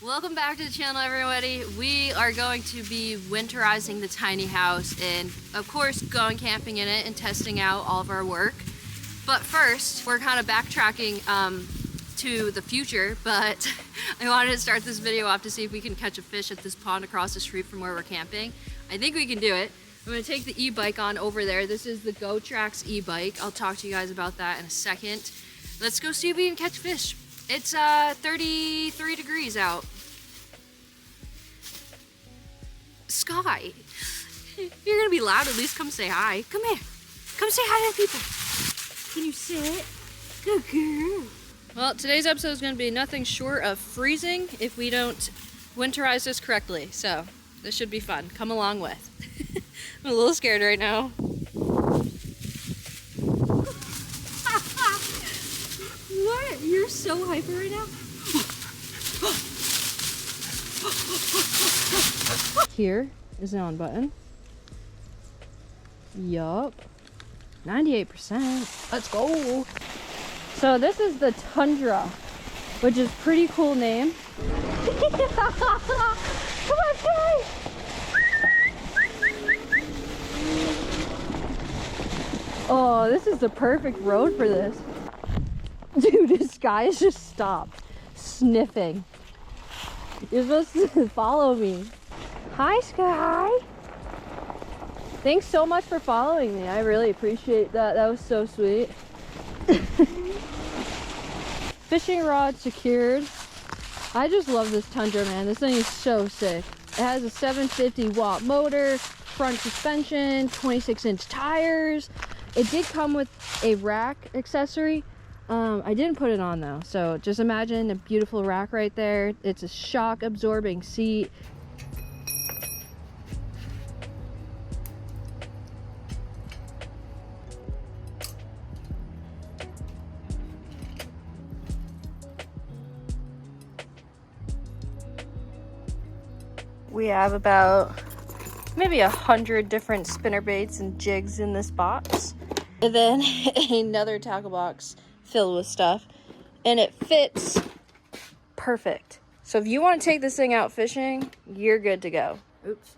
Welcome back to the channel, everybody. We are going to be winterizing the tiny house and, of course, going camping in it and testing out all of our work. But first, we're kind of backtracking to the future, but I wanted to start this video off to see if we can catch a fish at this pond across the street from where we're camping. I think we can do it. I'm going to take the e-bike on over there. This is the xoxoxo e-bike. I'll talk to you guys about that in a second. Let's go see if we can catch fish. It's 33 degrees out. Sky, you're gonna be loud, at least come say hi. Come here. Come say hi to the people. Can you sit? Good girl. Well, today's episode is gonna be nothing short of freezing if we don't winterize this correctly. So this should be fun. Come along with. I'm a little scared right now. What? You're so hyper right now? Here is the on button. Yup. 98%. Let's go. So this is the Tundra, which is a pretty cool name. Come on, Sky! Oh, this is the perfect road for this. Dude, this guy has just stopped sniffing. You're supposed to follow me. Hi, Sky. Thanks so much for following me. I really appreciate that. That was so sweet. Fishing rod secured. I just love this Tundra, man. This thing is so sick. It has a 750 watt motor, front suspension, 26-inch tires. It did come with a rack accessory. I didn't put it on though, so just imagine a beautiful rack right there. It's a shock absorbing seat. We have about maybe 100 different spinner baits and jigs in this box, and then another tackle box filled with stuff, and it fits perfect. So if you want to take this thing out fishing, you're good to go. Oops.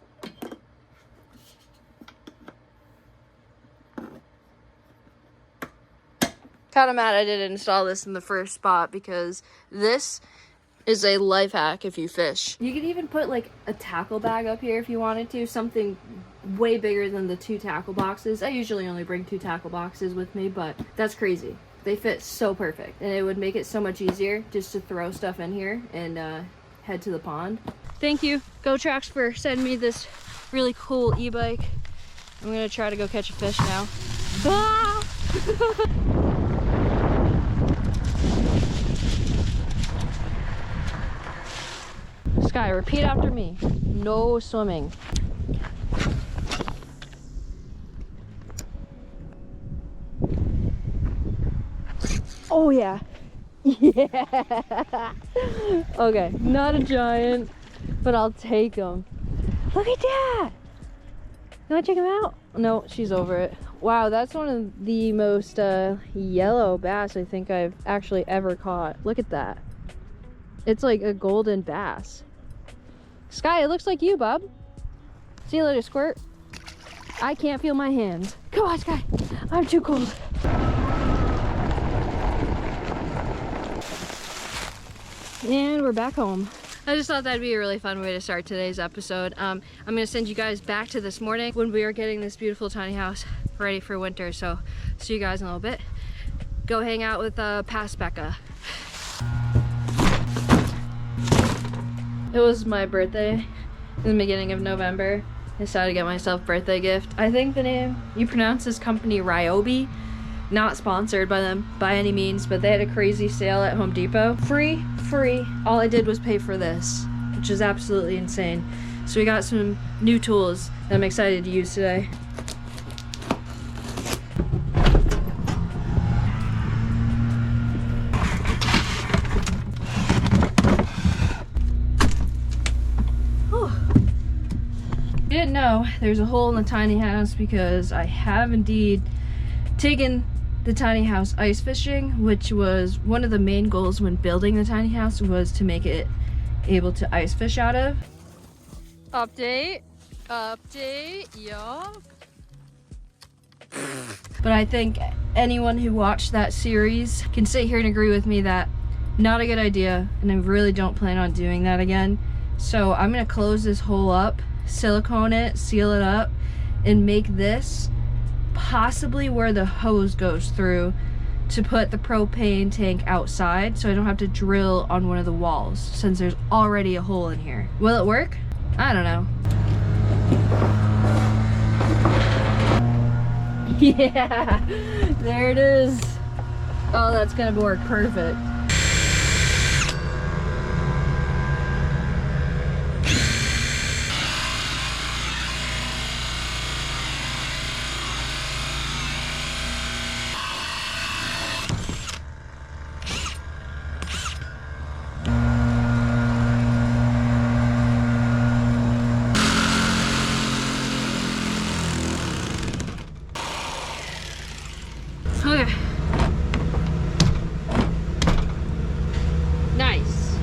Kind of mad I didn't install this in the first spot, because this is a life hack if you fish. You could even put like a tackle bag up here if you wanted to, something way bigger than the 2 tackle boxes. I usually only bring 2 tackle boxes with me, but that's crazy. They fit so perfect, and it would make it so much easier just to throw stuff in here and head to the pond. Thank you, xoxoxo, for sending me this really cool e-bike. I'm gonna try to go catch a fish now. Ah! Sky, repeat after me. No swimming. Oh yeah. Yeah. Okay, not a giant, but I'll take him. Look at that. You wanna check him out? No, she's over it. Wow, that's one of the most yellow bass I think I've actually ever caught. Look at that. It's like a golden bass. Sky, it looks like you, bub. See you later, squirt. I can't feel my hands. Come on, Sky. I'm too cold. And we're back home. I just thought that'd be a really fun way to start today's episode. I'm gonna send you guys back to this morning when we were getting this beautiful tiny house ready for winter. So see you guys in a little bit. Go hang out with past Becca. It was my birthday in the beginning of November. I decided to get myself a birthday gift. I think the name, you pronounce this company Ryobi. Not sponsored by them by any means, but they had a crazy sale at Home Depot. Free. All I did was pay for this, which is absolutely insane. So we got some new tools that I'm excited to use today. You didn't know there's a hole in the tiny house because I have indeed taken the tiny house ice fishing, which was one of the main goals when building the tiny house, was to make it able to ice fish out of. Update, yup. But I think anyone who watched that series can sit here and agree with me that not a good idea, and I really don't plan on doing that again. So I'm gonna close this hole up, silicone it, seal it up, and make this possibly where the hose goes through to put the propane tank outside, so I don't have to drill on one of the walls since there's already a hole in here. Will it work? I don't know. Yeah, there it is. Oh, that's gonna work perfect. Okay. Nice.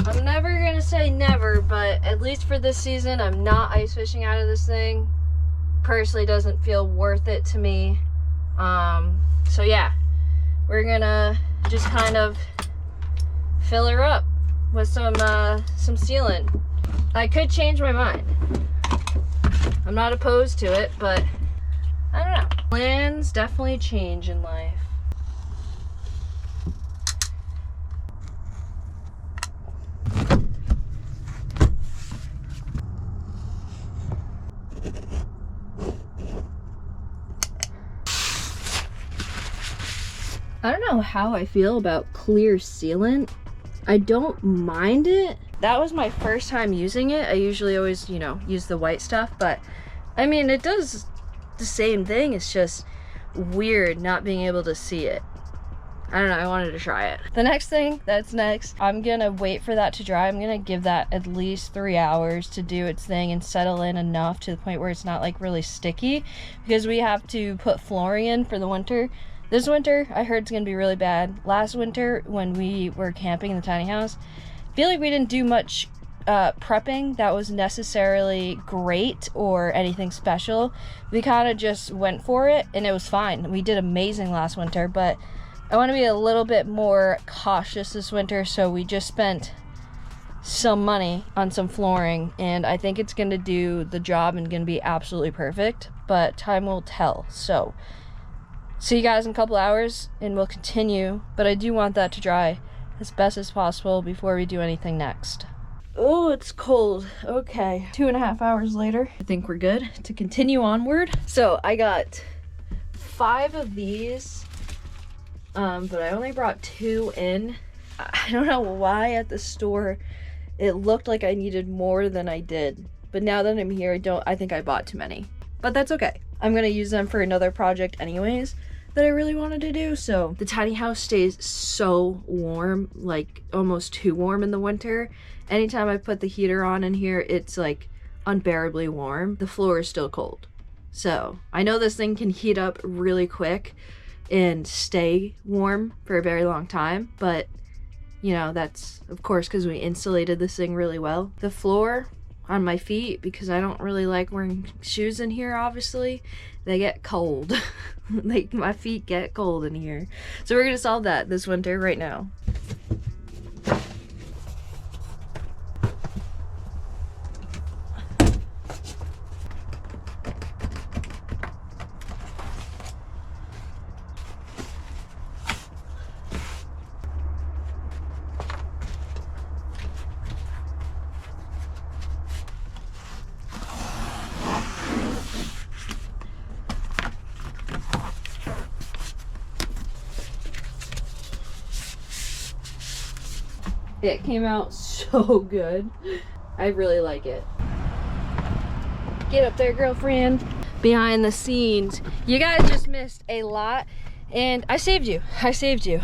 I'm never gonna say never, but at least for this season, I'm not ice fishing out of this thing. Personally, doesn't feel worth it to me. So yeah, we're gonna just kind of fill her up with some sealant. I could change my mind. I'm not opposed to it, but I don't know. Plans definitely change in life. I don't know how I feel about clear sealant. I don't mind it. That was my first time using it. I usually always, you know, use the white stuff, but I mean, it does the same thing. It's just weird not being able to see it. I don't know, I wanted to try it. The next thing that's next, I'm gonna wait for that to dry. I'm gonna give that at least 3 hours to do its thing and settle in enough to the point where it's not like really sticky, because we have to put flooring in for the winter. This winter, I heard it's gonna be really bad. Last winter, when we were camping in the tiny house, I feel like we didn't do much prepping that was necessarily great or anything special. We kind of just went for it and it was fine. We did amazing last winter, but I want to be a little bit more cautious this winter, so we just spent some money on some flooring, and I think it's gonna do the job and gonna be absolutely perfect, but time will tell. So see you guys in a couple hours and we'll continue, but I do want that to dry as best as possible before we do anything next. Oh, it's cold. Okay, 2.5 hours later, I think we're good to continue onward. So I got 5 of these, but I only brought 2 in. I don't know why at the store it looked like I needed more than I did, but now that I'm here, I think I bought too many, but that's okay. I'm gonna use them for another project anyways that I really wanted to do. So the tiny house stays so warm, like almost too warm in the winter. Anytime I put the heater on in here, it's like unbearably warm. The floor is still cold. So I know this thing can heat up really quick and stay warm for a very long time, but you know, that's of course because we insulated this thing really well. The floor on my feet, because I don't really like wearing shoes in here, obviously, they get cold. Like, my feet get cold in here. So we're gonna solve that this winter right now. It came out so good. I really like it. Get up there, girlfriend. behind the scenes. You guys just missed a lot, and I saved you,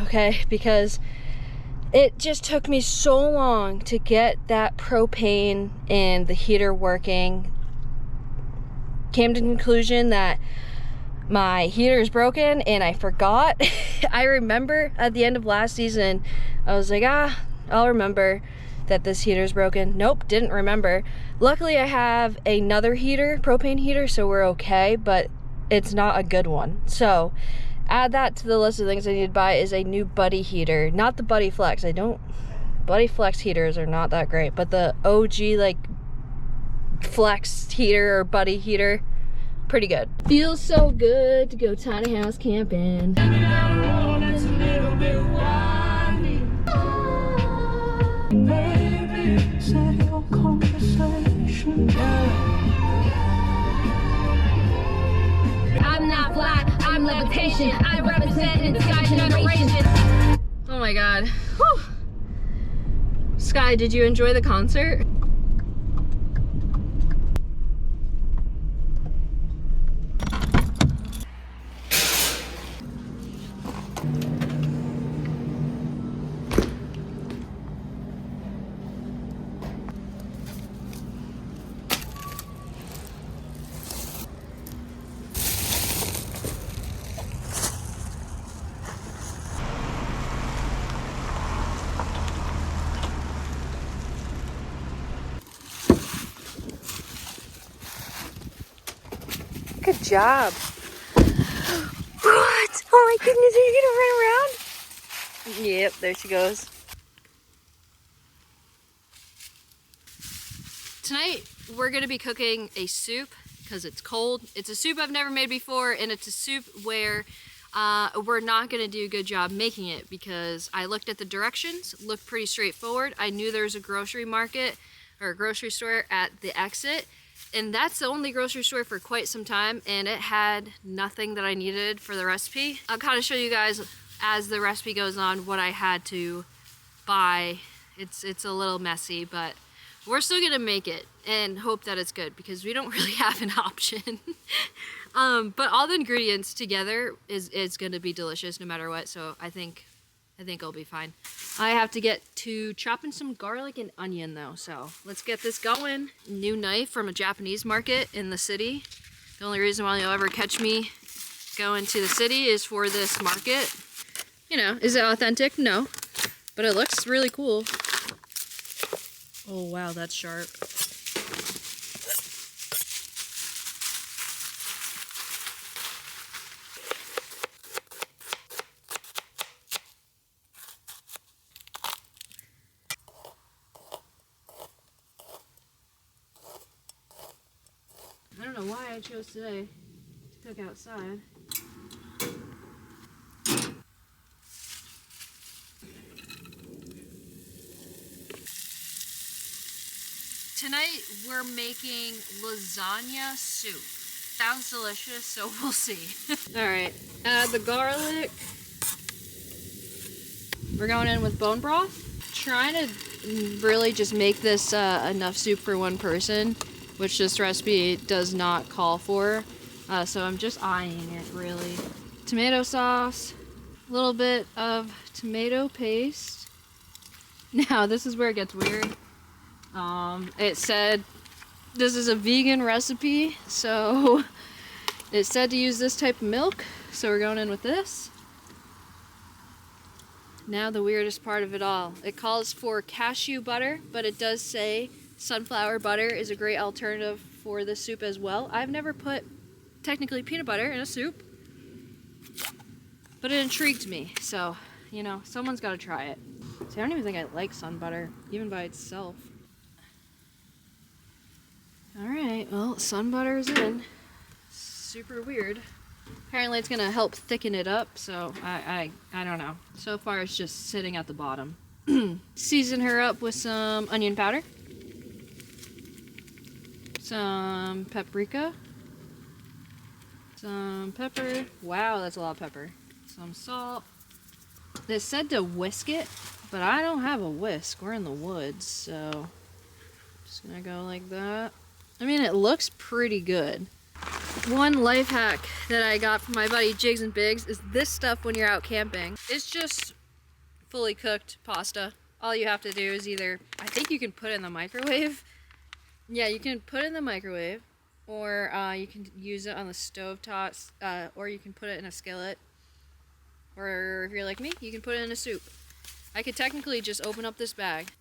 okay? Because it just took me so long to get that propane and the heater working. Came to the conclusion that my heater is broken and I forgot. I remember at the end of last season, I was like, I'll remember that this heater is broken. Nope, didn't remember. Luckily I have another heater, propane heater, so we're okay, but it's not a good one. So add that to the list of things I need to buy is a new Buddy heater. Not the Buddy Flex. Buddy Flex heaters are not that great, but the OG like Flex heater or Buddy heater, pretty good. Feels so good to go tiny house camping. I'm not fly, I'm levitation. I represent an entire generation. Oh my god. Whew. Sky, did you enjoy the concert? Good job. What? Oh my goodness, are you gonna run around? Yep, there she goes. Tonight, we're gonna be cooking a soup because it's cold. It's a soup I've never made before, and it's a soup where we're not gonna do a good job making it because I looked at the directions, looked pretty straightforward. I knew there was a grocery market or a grocery store at the exit, and that's the only grocery store for quite some time, and it had nothing that I needed for the recipe. I'll kind of show you guys as the recipe goes on what I had to buy. It's a little messy, but we're still gonna make it and hope that it's good because we don't really have an option. But all the ingredients together is gonna be delicious no matter what, so I think it'll be fine. I have to get to chopping some garlic and onion though, so let's get this going. New knife from a Japanese market in the city. The only reason why you'll ever catch me going to the city is for this market. You know, is it authentic? No, but it looks really cool. Oh wow, that's sharp. I don't know why I chose today to cook outside. Tonight we're making lasagna soup. Sounds delicious, so we'll see. Alright, add the garlic. We're going in with bone broth. Trying to really just make this enough soup for one person, which this recipe does not call for. So I'm just eyeing it really. Tomato sauce, a little bit of tomato paste. Now this is where it gets weird. It said this is a vegan recipe, so it said to use this type of milk, so we're going in with this. Now the weirdest part of it all. It calls for cashew butter, but it does say sunflower butter is a great alternative for this soup as well. I've never put technically peanut butter in a soup, but it intrigued me, so you know, someone's got to try it. See, I don't even think I like sun butter, even by itself. Alright, well, sun butter is in. Super weird. Apparently it's gonna help thicken it up, so I don't know. So far it's just sitting at the bottom. Season her up with some onion powder. Some paprika. Some pepper. Wow, that's a lot of pepper. Some salt. They said to whisk it, but I don't have a whisk. We're in the woods, so just gonna go like that. I mean, it looks pretty good. One life hack that I got from my buddy Jigs and Bigs is this stuff when you're out camping. It's just fully cooked pasta. All you have to do is either, I think you can put it in the microwave. Yeah, you can put it in the microwave, or you can use it on the stove top, or you can put it in a skillet. Or if you're like me, you can put it in a soup. I could technically just open up this bag.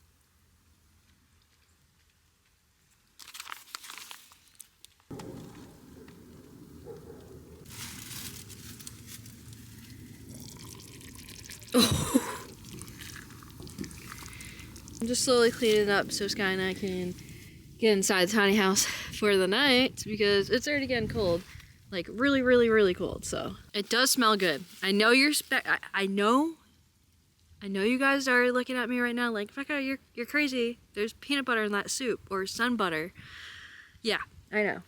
I'm just slowly cleaning it up so Sky and I can get inside the tiny house for the night because it's already getting cold. Like really, really, really cold. So it does smell good. I know you're I know you guys are looking at me right now like, Becca, you're crazy. There's peanut butter in that soup, or sun butter. Yeah, I know.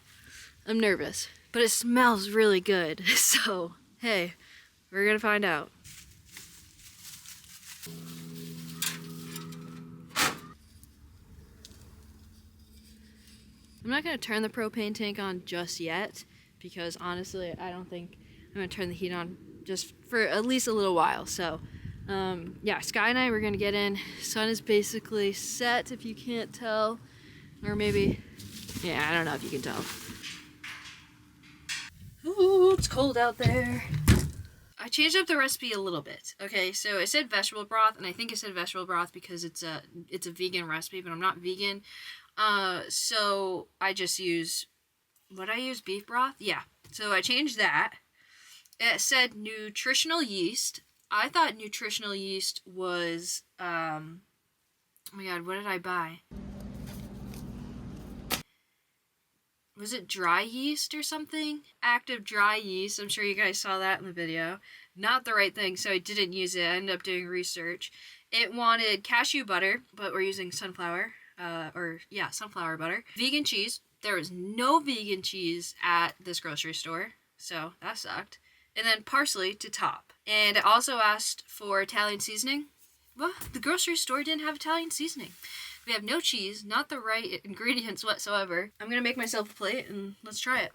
I'm nervous, but it smells really good. So, hey, we're gonna find out. I'm not gonna turn the propane tank on just yet because honestly, I don't think I'm gonna turn the heat on just for at least a little while. So, yeah, Sky and I, we're gonna get in. Sun is basically set, if you can't tell, or maybe, yeah, I don't know if you can tell. Ooh, it's cold out there. I changed up the recipe a little bit. Okay, so it said vegetable broth, and I think it said vegetable broth because it's a vegan recipe, but I'm not vegan. So I just use, what I use, beef broth? Yeah. So I changed that. It said nutritional yeast. I thought nutritional yeast was, oh my god, what did I buy? Was it dry yeast or something? Active dry yeast. I'm sure you guys saw that in the video. Not the right thing, so I didn't use it. I ended up doing research. It wanted cashew butter, but we're using sunflower. Sunflower butter. Vegan cheese. There was no vegan cheese at this grocery store, so that sucked. And then parsley to top. And it also asked for Italian seasoning. Well, the grocery store didn't have Italian seasoning. We have no cheese, not the right ingredients whatsoever. I'm gonna make myself a plate and let's try it.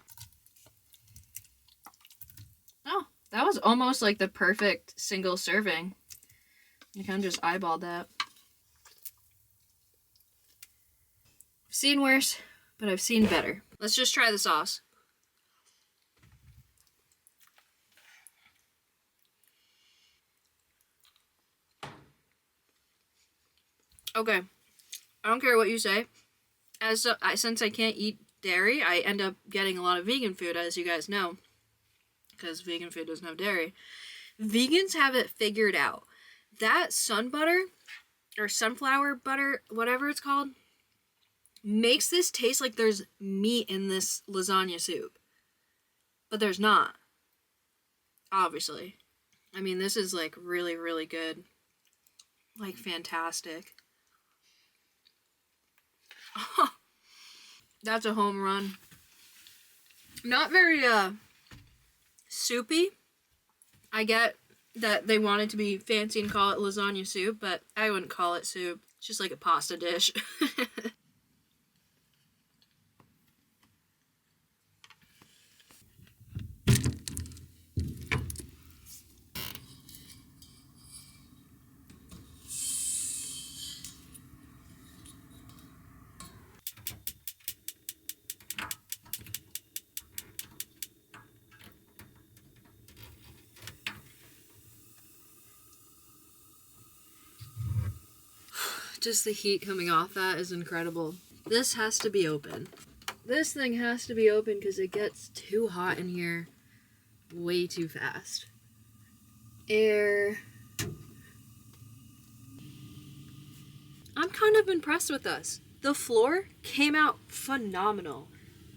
Oh, that was almost like the perfect single serving. I kind of just eyeballed that. I've seen worse, but I've seen better. Let's just try the sauce. Okay, I don't care what you say. Since I can't eat dairy, I end up getting a lot of vegan food, as you guys know, because vegan food doesn't have dairy. Vegans have it figured out. That sun butter, or sunflower butter, whatever it's called, makes this taste like there's meat in this lasagna soup. But there's not. Obviously. I mean, this is like really, really good. Like fantastic. That's a home run. Not very soupy. I get that they wanted to be fancy and call it lasagna soup, but I wouldn't call it soup. It's just like a pasta dish. Just the heat coming off that is incredible. This has to be open. This thing has to be open because it gets too hot in here way too fast. Air. I'm kind of impressed with us. The floor came out phenomenal.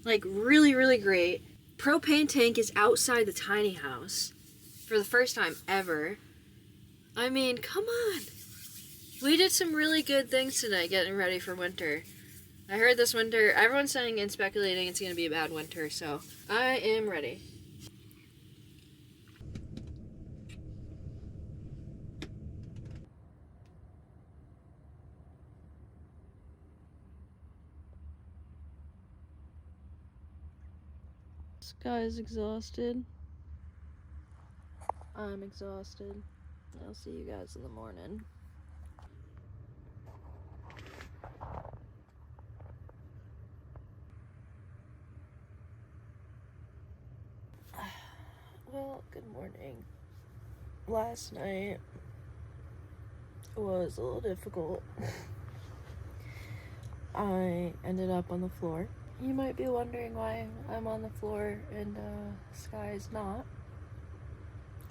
Like really, really great. Propane tank is outside the tiny house for the first time ever. I mean, come on. We did some really good things tonight getting ready for winter. I heard this winter, everyone's saying and speculating it's going to be a bad winter, so I am ready. Guy's exhausted. I'm exhausted. I'll see you guys in the morning. Well, good morning. Last night was a little difficult. I ended up on the floor. You might be wondering why I'm on the floor and Sky's not.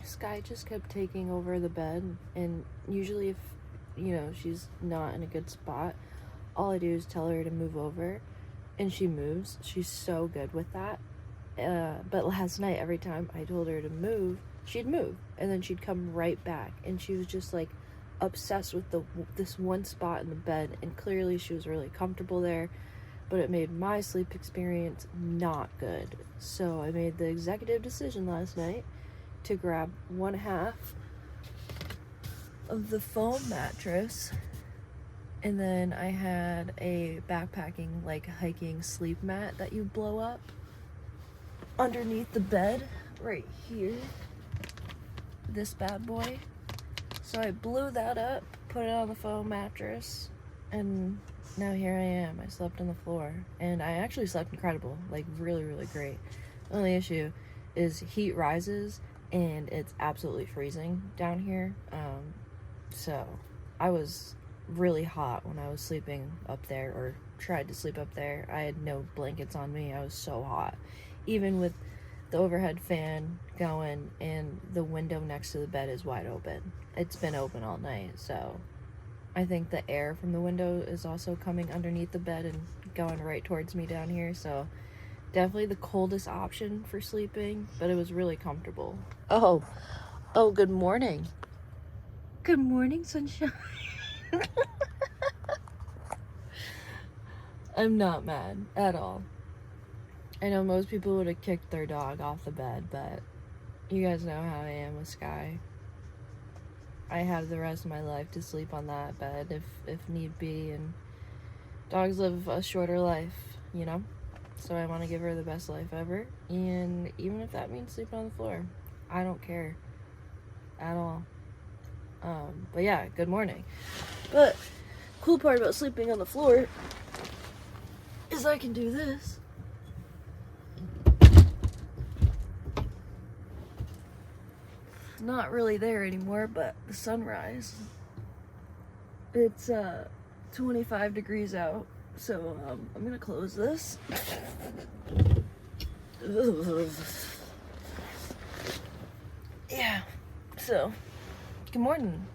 Sky just kept taking over the bed, and usually if, you know, she's not in a good spot, all I do is tell her to move over, and she moves. She's so good with that. But last night, every time I told her to move, she'd move, and then she'd come right back, and she was just like obsessed with this one spot in the bed, and clearly she was really comfortable there, but it made my sleep experience not good. So I made the executive decision last night to grab 1/2 of the foam mattress, and then I had a backpacking, like, hiking sleep mat that you blow up underneath the bed right here, this bad boy. So I blew that up, put it on the foam mattress, and now here I am. I slept on the floor, and I actually slept incredible, like really, really great. The only issue is heat rises, and it's absolutely freezing down here. So I was really hot when I was sleeping up there, or tried to sleep up there. I had no blankets on me. I was so hot, even with the overhead fan going, and the window next to the bed is wide open. It's been open all night, so I think the air from the window is also coming underneath the bed and going right towards me down here. So definitely the coldest option for sleeping, but it was really comfortable. Oh, good morning. Good morning, sunshine. I'm not mad at all. I know most people would have kicked their dog off the bed, but you guys know how I am with Sky. I have the rest of my life to sleep on that bed if need be, and dogs live a shorter life, you know? So I want to give her the best life ever, and even if that means sleeping on the floor, I don't care at all. But yeah, good morning. But cool part about sleeping on the floor is I can do this. Not really there anymore, but the sunrise. It's 25 degrees out, so I'm gonna close this. Yeah, so good morning.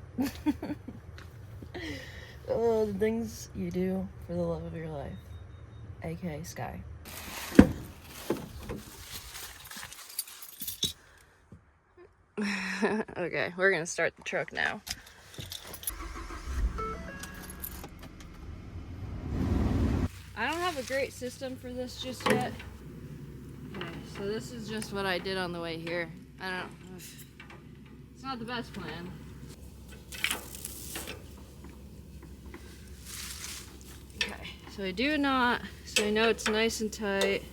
The things you do for the love of your life, aka Sky. Okay, we're gonna start the truck now. I don't have a great system for this just yet. Okay, so this is just what I did on the way here. I don't know. It's not the best plan. Okay, so I do not, so I know it's nice and tight.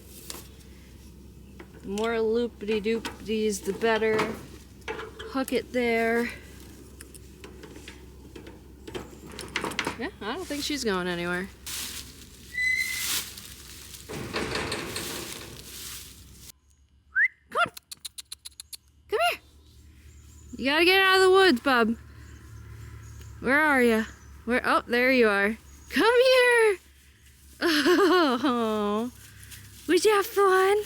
The more loopity-doopties, the better. Hook it there. Yeah, I don't think she's going anywhere. Come on! Come here! You gotta get out of the woods, bub. Where are you? Where? Oh, there you are. Come here! Oh, would you have fun?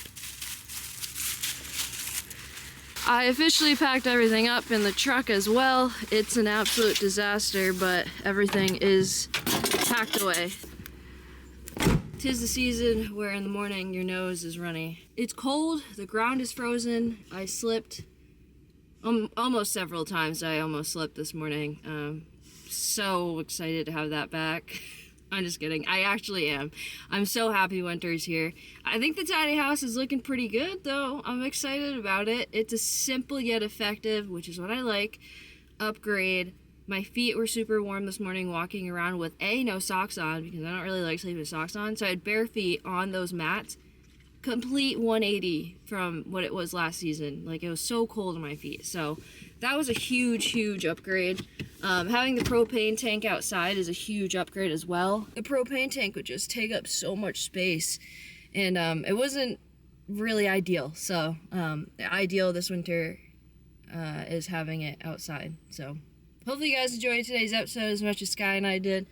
I officially packed everything up in the truck as well. It's an absolute disaster, but everything is packed away. 'Tis the season where in the morning your nose is runny. It's cold, the ground is frozen. I slipped almost several times. I almost slipped this morning. So excited to have that back. I'm just kidding. I actually am. I'm so happy winter's here. I think the tiny house is looking pretty good, though. I'm excited about it. It's a simple yet effective, which is what I like, upgrade. My feet were super warm this morning walking around with no socks on, because I don't really like sleeping with socks on. So I had bare feet on those mats. complete 180 from what it was last season. Like, it was so cold on my feet. So that was a huge upgrade. Having the propane tank outside is a huge upgrade as well. The propane tank would just take up so much space, and it wasn't really ideal. So the ideal this winter is having it outside. So hopefully you guys enjoyed today's episode as much as Sky and I did.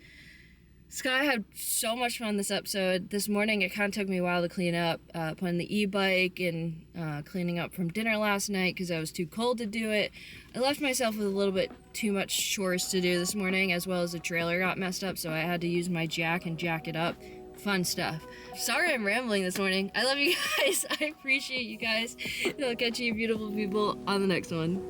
Sky had so much fun this episode. This morning it kind of took me a while to clean up, putting the e-bike and cleaning up from dinner last night because I was too cold to do it. I left myself with a little bit too much chores to do this morning, as well as the trailer got messed up, so I had to use my jack and jack it up. Fun stuff. Sorry I'm rambling this morning. I love you guys. I appreciate you guys. I'll catch you beautiful people on the next one.